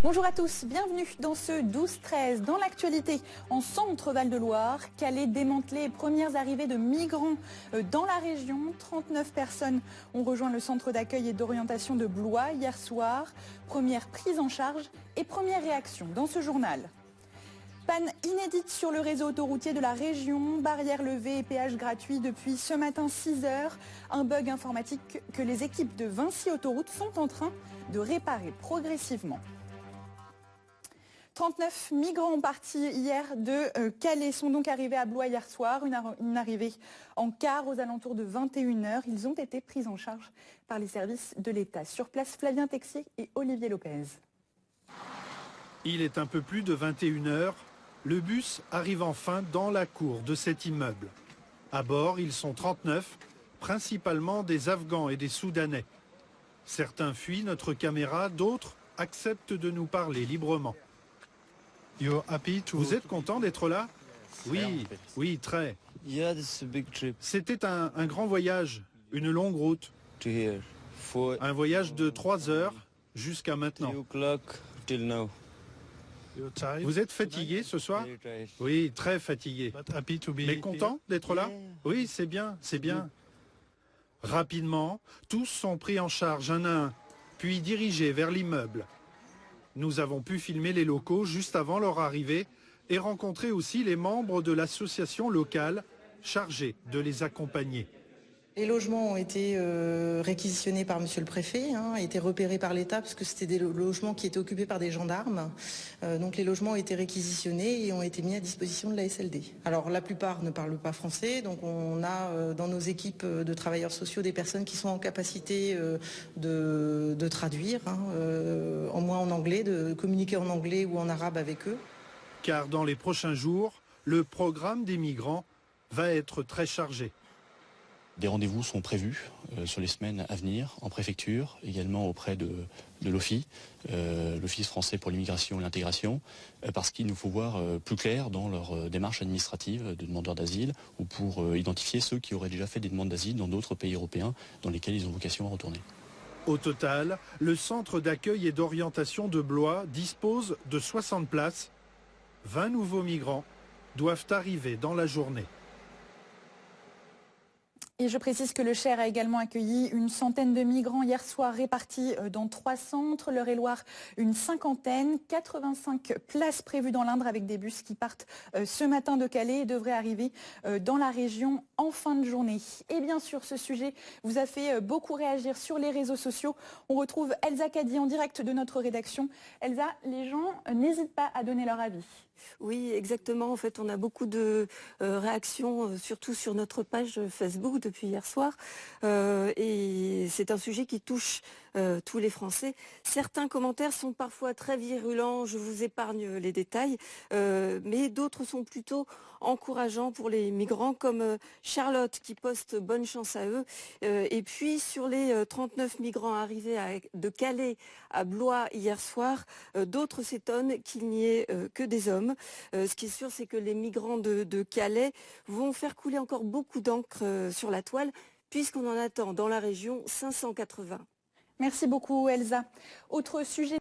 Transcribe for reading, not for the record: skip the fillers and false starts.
Bonjour à tous, bienvenue dans ce 12-13. Dans l'actualité, en centre Val-de-Loire, Calais démantelé, premières arrivées de migrants dans la région. 39 personnes ont rejoint le centre d'accueil et d'orientation de Blois hier soir. Première prise en charge et première réaction dans ce journal. Panne inédite sur le réseau autoroutier de la région, barrières levées et péage gratuit depuis ce matin 6 heures. Un bug informatique que les équipes de Vinci Autoroute sont en train de réparer progressivement. 39 migrants partis hier de Calais sont donc arrivés à Blois hier soir, une arrivée en car aux alentours de 21 h. Ils ont été pris en charge par les services de l'État. Sur place, Flavien Texier et Olivier Lopez. Il est un peu plus de 21 h. Le bus arrive enfin dans la cour de cet immeuble. À bord, ils sont 39, principalement des Afghans et des Soudanais. Certains fuient notre caméra, d'autres acceptent de nous parler librement. Vous êtes content d'être là? Oui, très. C'était un grand voyage, une longue route. Un voyage de 3 heures jusqu'à maintenant. Vous êtes fatigué ce soir? Oui, très fatigué. Mais content d'être là? Oui, c'est bien, c'est bien. Rapidement, tous sont pris en charge un à un, puis dirigés vers l'immeuble. Nous avons pu filmer les locaux juste avant leur arrivée et rencontrer aussi les membres de l'association locale chargée de les accompagner. Les logements ont été réquisitionnés par monsieur le préfet, été repérés par l'État parce que c'était des logements qui étaient occupés par des gendarmes. Donc les logements ont été réquisitionnés et ont été mis à disposition de la SLD. Alors la plupart ne parlent pas français, donc on a dans nos équipes de travailleurs sociaux des personnes qui sont en capacité de traduire, au moins en anglais, de communiquer en anglais ou en arabe avec eux. Car dans les prochains jours, le programme des migrants va être très chargé. Des rendez-vous sont prévus sur les semaines à venir, en préfecture, également auprès de l'OFII, l'Office français pour l'immigration et l'intégration, parce qu'il nous faut voir plus clair dans leur démarche administrative de demandeurs d'asile, ou pour identifier ceux qui auraient déjà fait des demandes d'asile dans d'autres pays européens dans lesquels ils ont vocation à retourner. Au total, le centre d'accueil et d'orientation de Blois dispose de 60 places. 20 nouveaux migrants doivent arriver dans la journée. Et je précise que le Cher a également accueilli une centaine de migrants hier soir répartis dans 3 centres. L'Eure-et-Loire, une cinquantaine, 85 places prévues dans l'Indre avec des bus qui partent ce matin de Calais et devraient arriver dans la région en fin de journée. Et bien sûr, ce sujet vous a fait beaucoup réagir sur les réseaux sociaux. On retrouve Elsa Cady en direct de notre rédaction. Elsa, les gens n'hésitent pas à donner leur avis. Oui, exactement. En fait, on a beaucoup de réactions, surtout sur notre page Facebook depuis hier soir. Et c'est un sujet qui touche tous les Français. Certains commentaires sont parfois très virulents, je vous épargne les détails, mais d'autres sont plutôt encourageants pour les migrants, comme Charlotte qui poste bonne chance à eux. Et puis sur les 39 migrants arrivés de Calais à Blois hier soir, d'autres s'étonnent qu'il n'y ait que des hommes. Ce qui est sûr, c'est que les migrants de Calais vont faire couler encore beaucoup d'encre sur la toile, puisqu'on en attend dans la région 580. Merci beaucoup Elsa. Autre sujet.